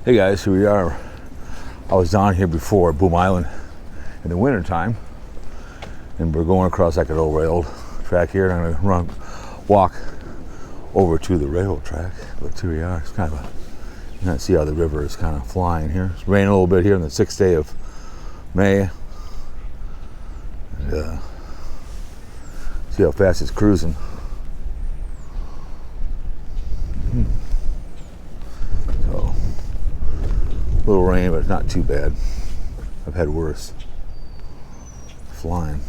Hey guys, here we are. I was down here before, Boom Island, in the winter time, and we're going across like an old rail track here, and I'm gonna walk over to the railroad track. But here we are. It's kind of you can see how the river is kind of flying here. It's raining a little bit here on the 6th day of May, and see how fast it's cruising. So, a little rain, but it's not too bad. I've had worse. Flying.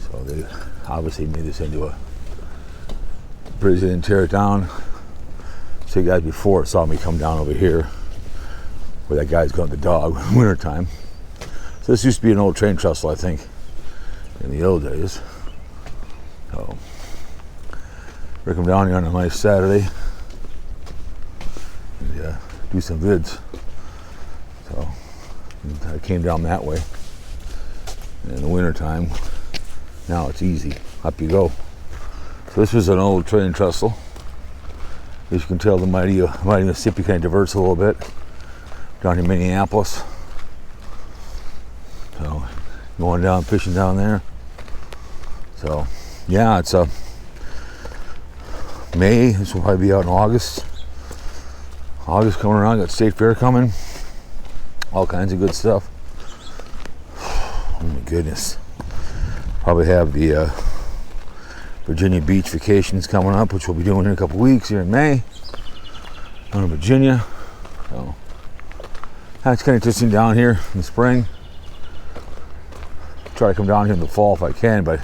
So they obviously made this into a bridge. They didn't tear it down. So you guys before saw me come down over here where that guy's got the dog in winter time. So this used to be an old train trestle, I think, in the old days. So we're coming down here on a nice Saturday and do some vids. So I came down that way in the winter time. Now it's easy, up you go. So this was an old train trestle. As you can tell, the mighty Mississippi kind of diverts a little bit down in Minneapolis. So going down, fishing down there. So yeah, it's May. This will probably be out in August. August coming around, got State Fair coming. All kinds of good stuff. Oh my goodness. Probably have the Virginia Beach vacations coming up, which we'll be doing in a couple weeks here in May. Down in Virginia. So that's kind of interesting down here in the spring. Try to come down here in the fall if I can, but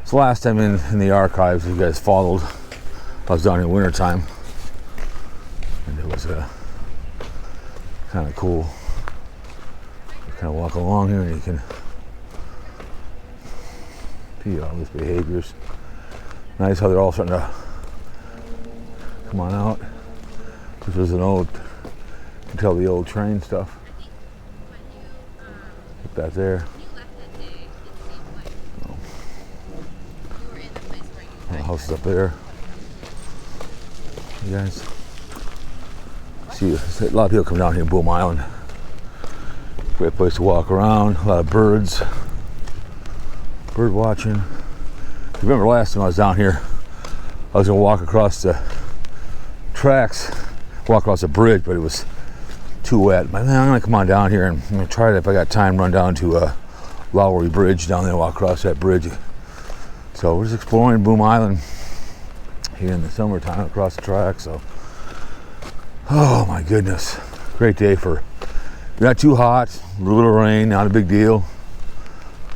it's the last time in the archives you guys followed. I was down in winter time, and it was kind of cool. You kind of walk along here and you can see all these behaviors. Nice how they're all starting to come on out. This was an old, you can tell the old train stuff. Put that there. Oh. The house is up there. You guys see a lot of people come down here in Boom Island. Great place to walk around. A lot of birds. Bird watching. Remember last time I was down here, I was gonna walk across the tracks, walk across the bridge, but it was too wet. But man, I'm gonna come on down here and I'm gonna try to, if I got time, run down to Lowry Bridge down there and walk across that bridge. So we're just exploring Boom Island here in the summertime across the track. So, oh my goodness, great day for not too hot, a little rain, not a big deal.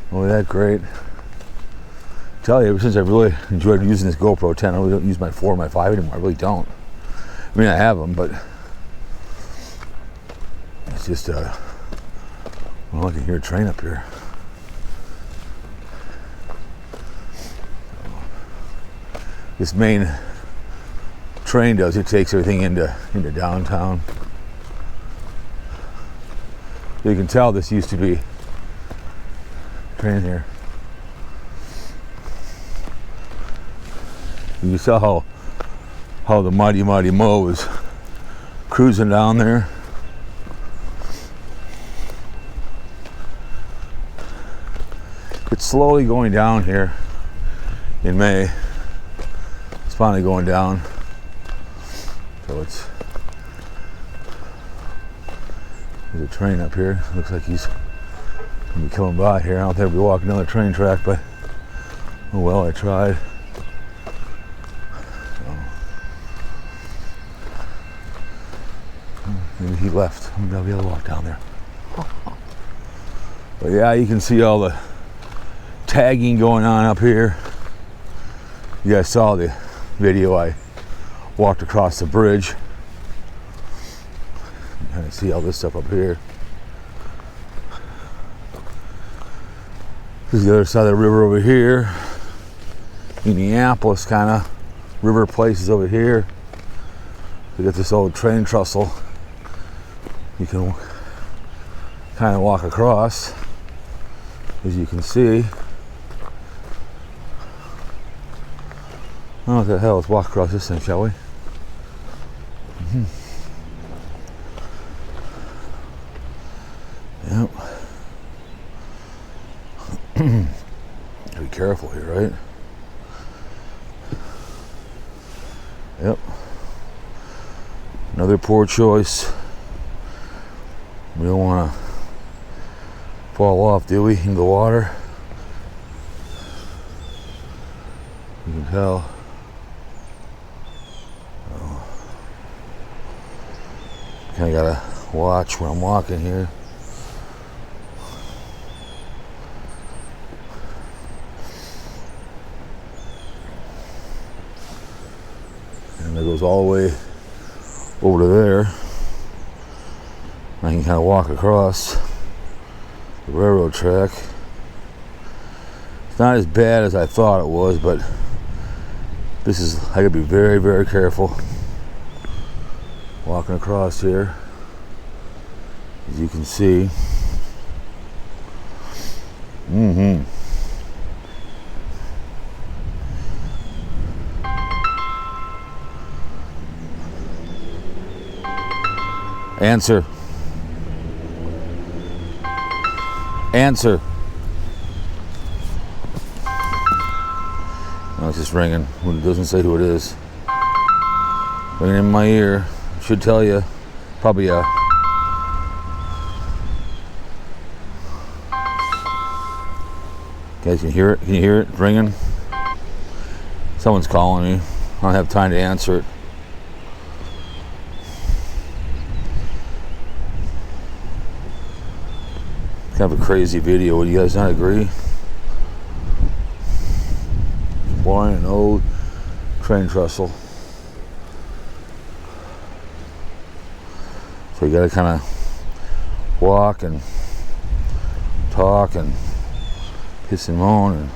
Only that great. I tell you, ever since I really enjoyed using this GoPro 10, I really don't use my 4 or my 5 anymore. I really don't. I mean, I have them, but it's just well, I can hear a train up here. This main train does, it takes everything into downtown. You can tell this used to be a train here. You saw how the mighty Mo was cruising down there. It's slowly going down here in May. It's finally going down. So there's a train up here. Looks like he's gonna be coming by here. I don't think we'll be walking down the train track, but oh well, I tried. Maybe he left. Maybe I'll be able to walk down there. But yeah, you can see all the tagging going on up here. You guys saw the video. I walked across the bridge. You kind of see all this stuff up here. This is the other side of the river over here. Minneapolis kind of river places over here. We got this old train trestle. You can kind of walk across, as you can see. Oh, what the hell? Let's walk across this thing, shall we? careful here, right? Yep. Another poor choice. We don't want to fall off, do we, in the water? You can tell. I gotta watch where I'm walking here. And it goes all the way over to there. I can kind of walk across the railroad track. It's not as bad as I thought it was, but this is, I gotta be very, very careful walking across here. As you can see. Answer. Answer. No, it's just ringing. It doesn't say who it is. Ringing in my ear. Should tell you. Probably a... Guys, can you hear it? Can you hear it ringing? Someone's calling me. I don't have time to answer it. Kind of a crazy video. Would you guys not agree? Exploring an old train trestle. So you gotta kind of walk and talk and piss and moan and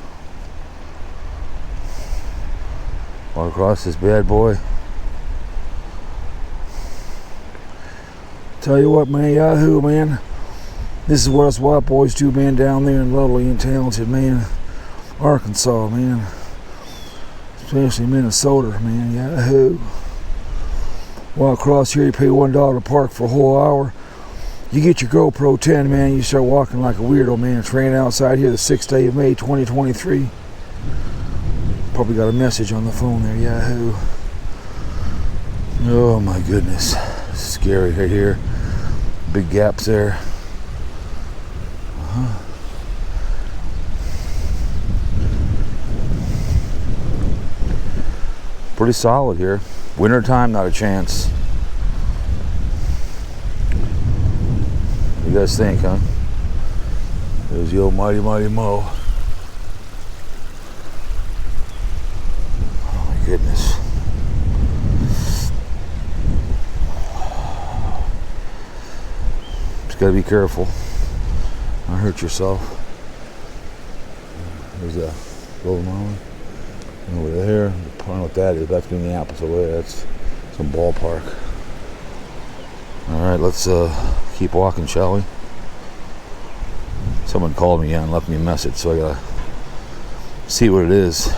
walk across this bad boy. Tell you what, man, Yahoo, man. This is what us white boys do, man, down there in lovely and talented, man, Arkansas, man. Especially Minnesota, man, Yahoo. Walk across here, you pay $1 to park for a whole hour. You get your GoPro 10, man, you start walking like a weirdo, man. It's raining outside here the 6th day of May, 2023. Probably got a message on the phone there, Yahoo. Oh my goodness. Scary right here. Big gaps there. Pretty solid here. Winter time, not a chance. What do you guys think, huh? There's the old mighty Mo. Oh my goodness. Just gotta be careful. Don't hurt yourself. There's a golden island over there. I don't know what that is. That's Minneapolis over there. That's some ballpark. All right, let's keep walking, shall we? Someone called me and left me a message, so I gotta see what it is.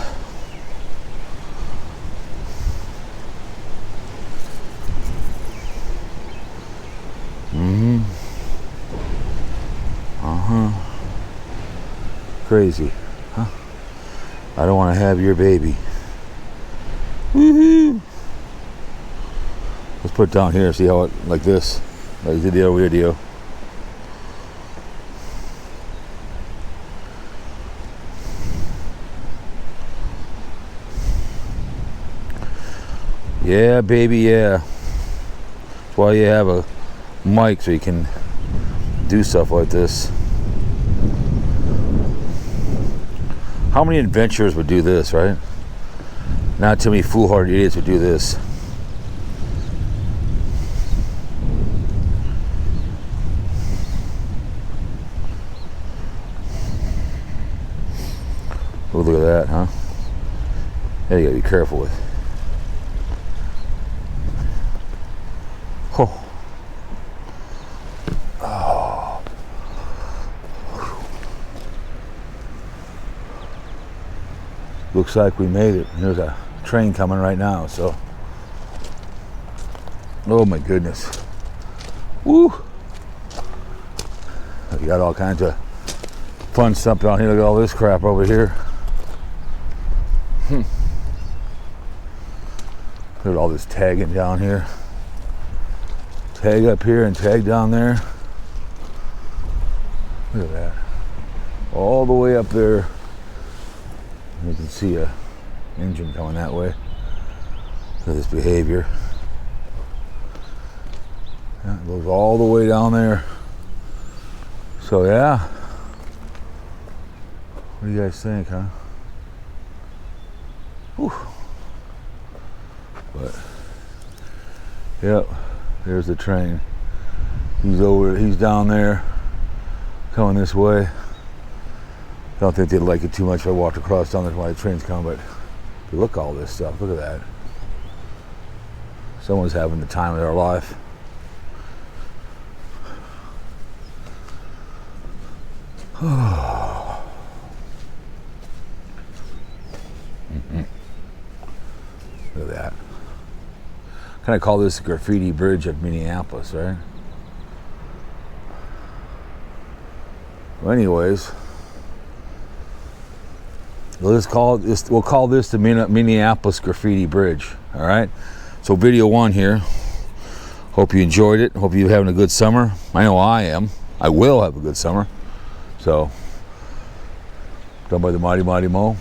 Crazy, huh? I don't want to have your baby. Woohoo! Let's put it down here, see how it, like this, like video. Yeah, baby, yeah. That's why you have a mic, so you can do stuff like this. How many adventurers would do this, right? Not too many foolhardy idiots would do this. Oh, look at that, huh? Yeah, you gotta be careful with. Oh. Oh. Looks like we made it. There's a train coming right now, so. Oh my goodness. Woo! You got all kinds of fun stuff down here. Look at all this crap over here. Look at all this tagging down here. Tag up here and tag down there. Look at that. All the way up there. You can see a engine coming that way. Look at this behavior. Yeah, it goes all the way down there. So yeah. What do you guys think, huh? Whew. But yep, there's the train. He's down there, coming this way. I don't think they'd like it too much if I walked across down there while the train's coming, but if you look at all this stuff, look at that. Someone's having the time of their life. Look at that. Kind of call this graffiti bridge of Minneapolis, right? Well, anyways, we'll call this the Minneapolis graffiti bridge. All right. So video 1 here. Hope you enjoyed it. Hope you're having a good summer. I know I am. I will have a good summer. So, done by the Mighty Mighty Mo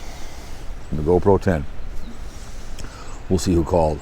and the GoPro 10. We'll see who called.